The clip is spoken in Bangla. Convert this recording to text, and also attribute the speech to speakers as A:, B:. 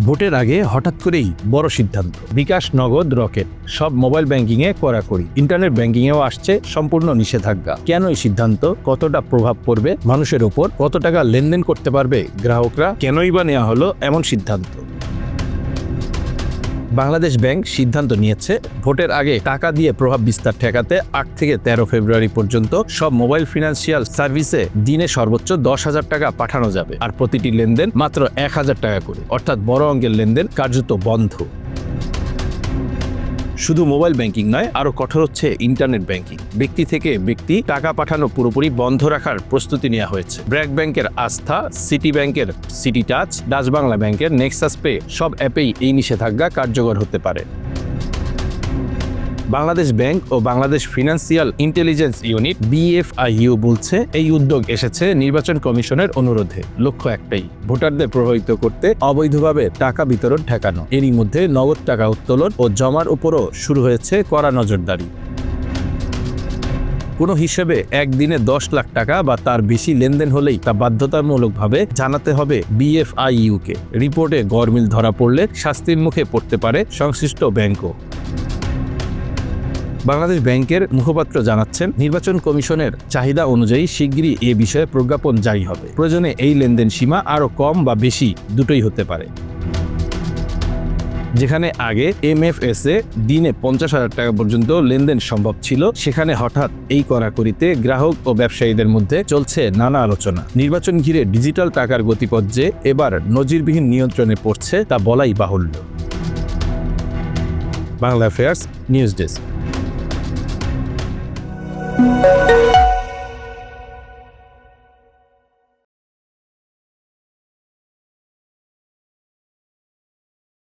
A: ভোটের আগে হঠাৎ করেই বড় সিদ্ধান্ত। বিকাশ, নগদ, রকেট সব মোবাইল ব্যাংকিংয়ে কড়াকড়ি। ইন্টারনেট ব্যাংকিংয়েও আসছে সম্পূর্ণ নিষেধাজ্ঞা। কেন এই সিদ্ধান্ত? কতটা প্রভাব পড়বে মানুষের ওপর? কত টাকা লেনদেন করতে পারবে গ্রাহকরা? কেনই বা নেওয়া হলো এমন সিদ্ধান্ত? বাংলাদেশ ব্যাংক সিদ্ধান্ত নিয়েছে ভোটের আগে টাকা দিয়ে প্রভাব বিস্তার ঠেকাতে 8 থেকে 13 ফেব্রুয়ারি পর্যন্ত সব মোবাইল ফিনান্সিয়াল সার্ভিসে দিনে সর্বোচ্চ 10,000 টাকা পাঠানো যাবে, আর প্রতিটি লেনদেন মাত্র 1,000 টাকা করে। অর্থাৎ বড় অঙ্কের লেনদেন কার্যত বন্ধ। শুধু মোবাইল ব্যাংকিং নয়, আরও কঠোর হচ্ছে ইন্টারনেট ব্যাংকিং। ব্যক্তি থেকে ব্যক্তি টাকা পাঠানো পুরোপুরি বন্ধ রাখার প্রস্তুতি নেওয়া হয়েছে। ব্র্যাক ব্যাংকের আস্থা, সিটি ব্যাংকের সিটি টাচ, ডাচ বাংলা ব্যাংকের নেক্সাস পে সব অ্যাপেই এই নিষেধাজ্ঞা কার্যকর হতে পারে। বাংলাদেশ ব্যাংক ও Bangladesh Financial Intelligence Unit BFIU বলছে, এই উদ্যোগ এসেছে নির্বাচন কমিশনের অনুরোধে। লক্ষ্য একটাই, ভোটারদের প্রভাবিত করতে অবৈধভাবে টাকা বিতরণ ঠেকানো। এরই মধ্যে নগদ টাকা উত্তোলন ও জমার উপরও শুরু হয়েছে কড়া নজরদারি। কোনো হিসেবে একদিনে 10 লাখ টাকা বা তার বেশি লেনদেন হলেই তা বাধ্যতামূলকভাবে জানাতে হবে BFIU-কে। রিপোর্টে গরমিল ধরা পড়লে শাস্তির মুখে পড়তে পারে সংশ্লিষ্ট ব্যাংকও। বাংলাদেশ ব্যাংকের মুখপাত্র জানাচ্ছেন, নির্বাচন কমিশনের চাহিদা অনুযায়ী শিগগিরই এ বিষয়ে প্রজ্ঞাপন জারি হবে। প্রয়োজনে এই লেনদেন সীমা আরও কম বা বেশি দুটোই হতে পারে। যেখানে আগে MFS-এ দিনে 50,000 টাকা পর্যন্ত লেনদেন সম্ভব ছিল, সেখানে হঠাৎ এই কড়াকড়িতে গ্রাহক ও ব্যবসায়ীদের মধ্যে চলছে নানা আলোচনা। নির্বাচন ঘিরে ডিজিটাল টাকার গতিপথ যে এবার নজিরবিহীন নিয়ন্ত্রণে পড়ছে তা বলাই বাহুল্য। Bangla affairs news desk.